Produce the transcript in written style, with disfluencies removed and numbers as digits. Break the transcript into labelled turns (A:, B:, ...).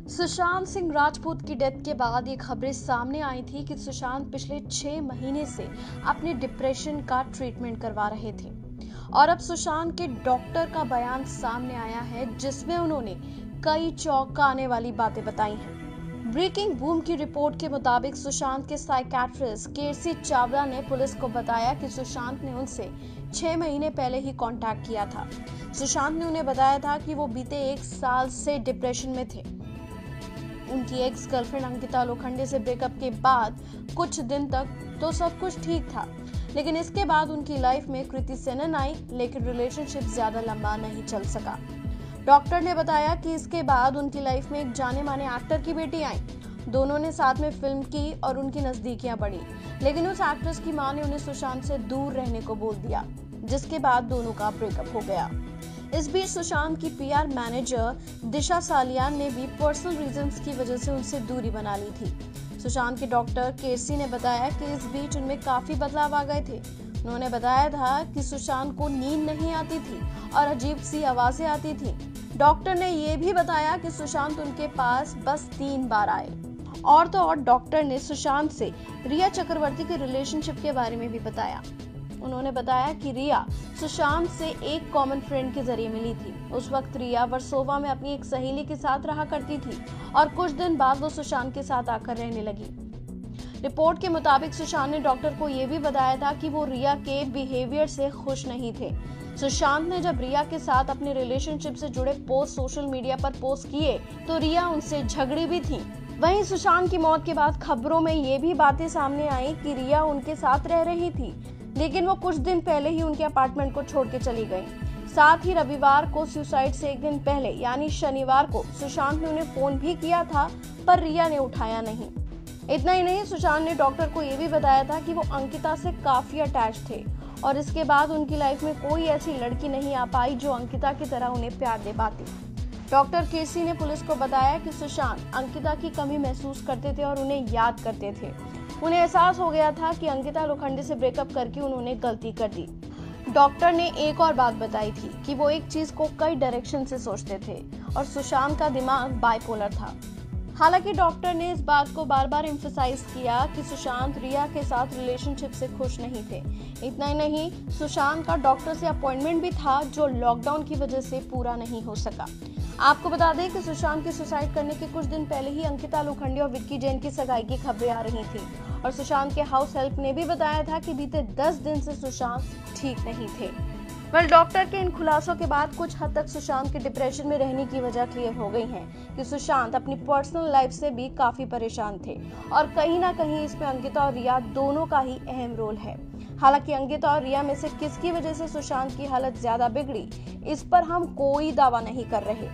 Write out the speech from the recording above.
A: सुशांत सिंह राजपूत की डेथ के बाद ये खबरें सामने आई थी कि सुशांत पिछले 6 महीने से अपने डिप्रेशन का ट्रीटमेंट करवा रहे थे और अब सुशांत के डॉक्टर का बयान सामने आया है जिसमें उन्होंने कई चौंकाने वाली बातें बताई हैं। ब्रेकिंग बूम की रिपोर्ट के मुताबिक सुशांत के साइकियाट्रिस्ट केसी चावला ने पुलिस को बताया कि सुशांत ने उनसे 6 महीने पहले ही कांटेक्ट किया था। सुशांत ने उन्हें बताया था कि वो बीते 1 साल से डिप्रेशन में थे। उनकी एक्स गर्लफ्रेंड अंकिता लोखंडे से ब्रेकअप के बाद कुछ दिन तक तो सब कुछ ठीक था, लेकिन इसके बाद उनकी लाइफ में कृति सेनन आई, लेकिन रिलेशनशिप ज्यादा लंबा नहीं चल सका। डॉक्टर ने बताया कि इसके बाद उनकी लाइफ में एक जाने माने एक्टर की बेटी आई। दोनों ने साथ में फिल्म की और उनकी नजदीकियां बढ़ी, लेकिन उस एक्ट्रेस की मां ने उन्हें सुशांत से दूर रहने को बोल दिया, जिसके बाद दोनों का ब्रेकअप हो गया। इस बीच सुशांत की पीआर मैनेजर दिशा सालियान ने भी पर्सनल रीजंस की वजह से उनसे दूरी बना ली थी। सुशांत के डॉक्टर केसी ने बताया कि इस बीच उनमें काफी बदलाव आ गए थे। उन्होंने बताया था कि सुशांत को नींद नहीं आती थी और अजीब सी आवाजें आती थी। डॉक्टर ने ये भी बताया कि सुशांत उनके पास बस 3 बार आए। और तो और डॉक्टर ने सुशांत से रिया चक्रवर्ती के रिलेशनशिप के बारे में भी बताया। उन्होंने बताया कि रिया सुशांत से एक कॉमन फ्रेंड के जरिए मिली थी। उस वक्त रिया वर्सोवा में अपनी एक सहेली के साथ रहा करती थी और कुछ दिन बाद वो सुशांत के साथ आकर रहने लगी। रिपोर्ट के मुताबिक सुशांत ने डॉक्टर को ये भी बताया था कि वो रिया के बिहेवियर से खुश नहीं थे। सुशांत ने जब रिया के साथ अपने रिलेशनशिप से जुड़े पोस्ट सोशल मीडिया पर पोस्ट किए तो रिया उनसे झगड़ी भी थी। वहीं सुशांत की मौत के बाद खबरों में ये भी बातें सामने आई कि रिया उनके साथ रह रही थी, लेकिन वो कुछ दिन पहले ही उनके अपार्टमेंट को छोड़ के चली गई। साथ ही रविवार को सुसाइड से एक दिन पहले यानी शनिवार को सुशांत ने उन्हें फोन भी किया था, पर रिया ने उठाया नहीं। इतना ही नहीं, सुशांत ने डॉक्टर को ये भी बताया था कि वो अंकिता से काफी अटैच थे और इसके बाद उनकी लाइफ में कोई ऐसी लड़की नहीं आ पाई जो अंकिता की तरह उन्हें प्यार दे पाती। डॉक्टर केसी ने पुलिस को बताया कि सुशांत अंकिता की कमी महसूस करते थे और उन्हें याद करते थे। उन्हें एहसास हो गया था कि अंकिता लोखंडे से ब्रेकअप करके उन्होंने गलती कर दी। डॉक्टर ने एक और बात बताई थी कि वो एक चीज को कई डायरेक्शन से सोचते थे और सुशांत का दिमाग बाइपोलर था। हालांकि डॉक्टर ने इस बात को बार बार एम्फसाइज किया कि सुशांत रिया के साथ रिलेशनशिप से खुश नहीं थे। इतना ही नहीं, सुशांत का डॉक्टर से अपॉइंटमेंट भी था जो लॉकडाउन की वजह से पूरा नहीं हो सका। आपको बता दें कि सुशांत के सुसाइड करने के कुछ दिन पहले ही अंकिता लोखंडे और विक्की जैन की सगाई की खबरें आ रही थी और सुशांत के हाउस हेल्प ने भी बताया था कि बीते 10 दिन से सुशांत ठीक नहीं थे। डॉक्टर के इन खुलासों के बाद कुछ हद तक सुशांत के डिप्रेशन में रहने की वजह क्लियर हो गई है कि सुशांत अपनी पर्सनल लाइफ से भी काफी परेशान थे और कहीं ना कहीं इसमें अंकिता और रिया दोनों का ही अहम रोल है। हालांकि अंकिता और रिया में से किसकी वजह से सुशांत की हालत ज्यादा बिगड़ी, इस पर हम कोई दावा नहीं कर रहे।